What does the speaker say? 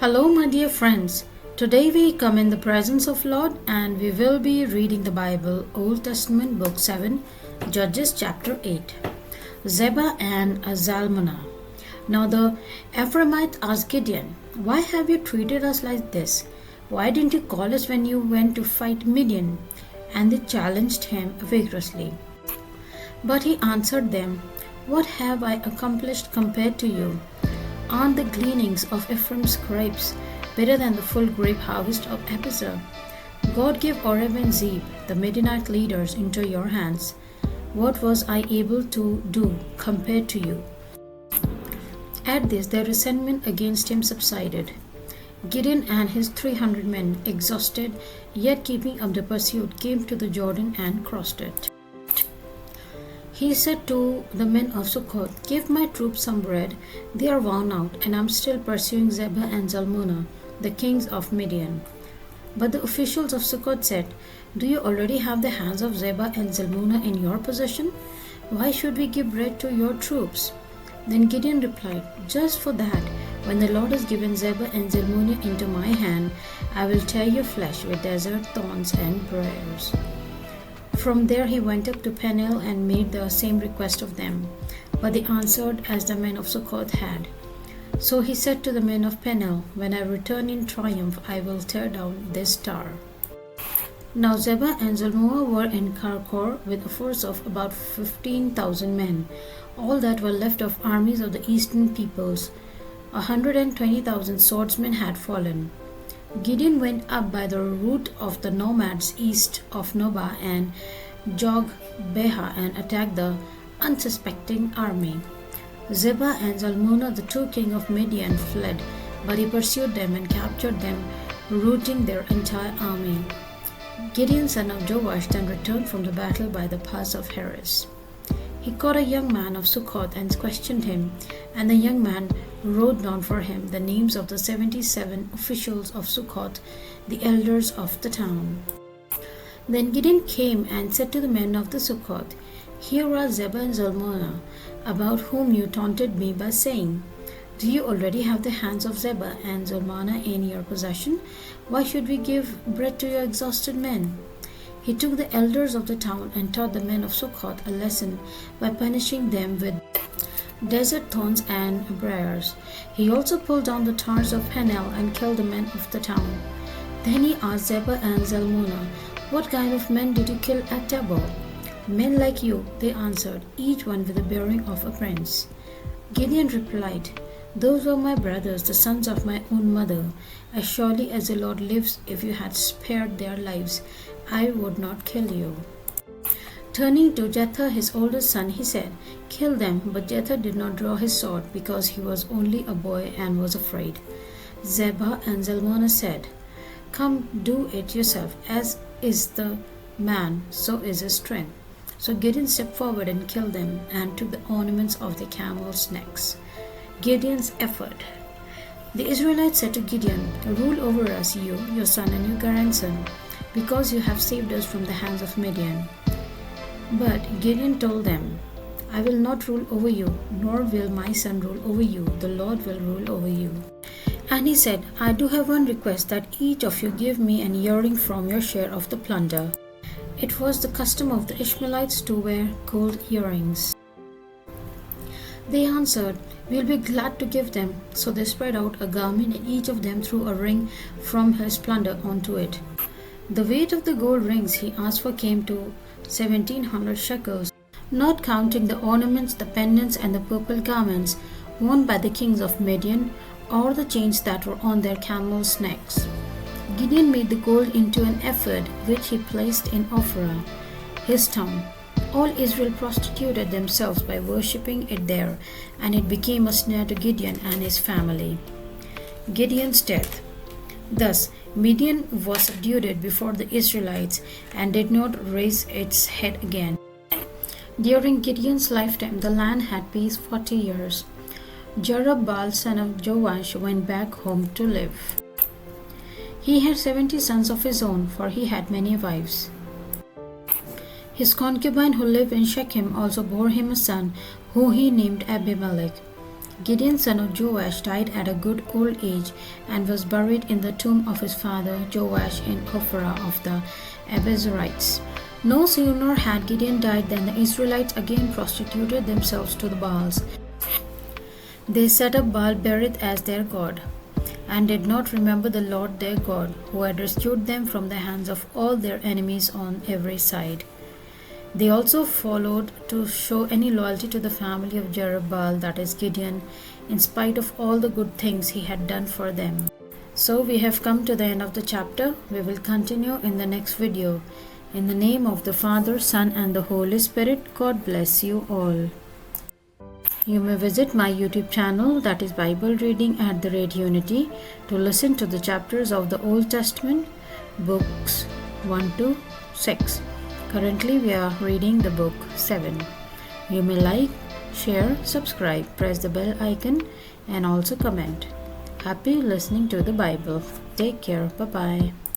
Hello, my dear friends. Today we come in the presence of Lord and we will be reading the Bible, Old Testament, Book 7, Judges chapter 8. Zebah and Zalmunna. Now the Ephraimites asked Gideon, "Why have you treated us like this? Why didn't you call us when you went to fight Midian?" And they challenged him vigorously. But he answered them, "What have I accomplished compared to you? Aren't the gleanings of Ephraim's grapes better than the full grape harvest of Abiezer? God gave Oreb and Zeb, the Midianite leaders, into your hands. What was I able to do compared to you?" At this, their resentment against him subsided. Gideon and his 300 men, exhausted yet keeping up the pursuit, came to the Jordan and crossed it. He said to the men of Succoth, "Give my troops some bread. They are worn out, and I am still pursuing Zebah and Zalmunna, the kings of Midian." But the officials of Succoth said, "Do you already have the hands of Zebah and Zalmunna in your possession? Why should we give bread to your troops?" Then Gideon replied, "Just for that, when the Lord has given Zebah and Zalmunna into my hand, I will tear your flesh with desert thorns and briars." From there he went up to Peniel and made the same request of them. But they answered as the men of Succoth had. So he said to the men of Peniel, "When I return in triumph, I will tear down this tower." Now Zebah and Zalmunna were in Karkor with a force of about 15,000 men, all that were left of armies of the eastern peoples. 120,000 swordsmen had fallen. Gideon went up by the route of the nomads east of Nobah and Jogbeha and attacked the unsuspecting army. Zebah and Zalmunna, the two kings of Midian, fled, but he pursued them and captured them, routing their entire army. Gideon, son of Joash, then returned from the battle by the pass of Heres. He caught a young man of Succoth and questioned him, and the young man wrote down for him the names of the 77 officials of Succoth, the elders of the town. Then Gideon came and said to the men of the Succoth, "Here are Zebah and Zalmunna, about whom you taunted me by saying, 'Do you already have the hands of Zebah and Zalmunna in your possession? Why should we give bread to your exhausted men?'" He took the elders of the town and taught the men of Succoth a lesson by punishing them with desert thorns and briars. He also pulled down the towers of Peniel and killed the men of the town. Then he asked Zebah and Zalmunna, "What kind of men did you kill at Tabor?" "Men like you," they answered, "each one with the bearing of a prince." Gideon replied, "Those were my brothers, the sons of my own mother. As surely as the Lord lives, if you had spared their lives, I would not kill you." Turning to Jether, his oldest son, he said, "Kill them." But Jether did not draw his sword because he was only a boy and was afraid. Zebah and Zalmunna said, "Come, do it yourself. As is the man, so is his strength." So Gideon stepped forward and killed them and took the ornaments of their camels' necks. Gideon's effort. The Israelites said to Gideon, "Rule over us, you, your son, and your grandson, because you have saved us from the hands of Midian." But Gideon told them, "I will not rule over you, nor will my son rule over you. The Lord will rule over you." And he said, "I do have one request, that each of you give me an earring from your share of the plunder." It was the custom of the Ishmaelites to wear gold earrings. They answered, "We'll be glad to give them." So they spread out a garment, and each of them threw a ring from his plunder onto it. The weight of the gold rings he asked for came to 1,700 shekels, not counting the ornaments, the pendants, and the purple garments worn by the kings of Midian, or the chains that were on their camels' necks. Gideon made the gold into an ephod, which he placed in Ophrah, his town. All Israel prostituted themselves by worshipping it there, and it became a snare to Gideon and his family. Gideon's death. Thus, Midian was subdued before the Israelites and did not raise its head again. During Gideon's lifetime, the land had peace 40 years. Jerubbaal, son of Joash, went back home to live. He had 70 sons of his own, for he had many wives. His concubine who lived in Shechem also bore him a son, who he named Abimelech. Gideon, son of Joash, died at a good old age and was buried in the tomb of his father Joash in Ophrah of the Abiezrites. No sooner had Gideon died than the Israelites again prostituted themselves to the Baals. They set up Baal-berith as their god, and did not remember the Lord their God, who had rescued them from the hands of all their enemies on every side. They also followed to show any loyalty to the family of Jerubbaal, that is Gideon, in spite of all the good things he had done for them. So we have come to the end of the chapter. We will continue in the next video. In the name of the Father, Son and the Holy Spirit, God bless you all. You may visit my YouTube channel, that is Bible Reading at Unity, to listen to the chapters of the Old Testament, books 1 to 6. Currently we are reading the book 7. You may like, share, subscribe, press the bell icon and also comment. Happy listening to the Bible. Take care. Bye-bye.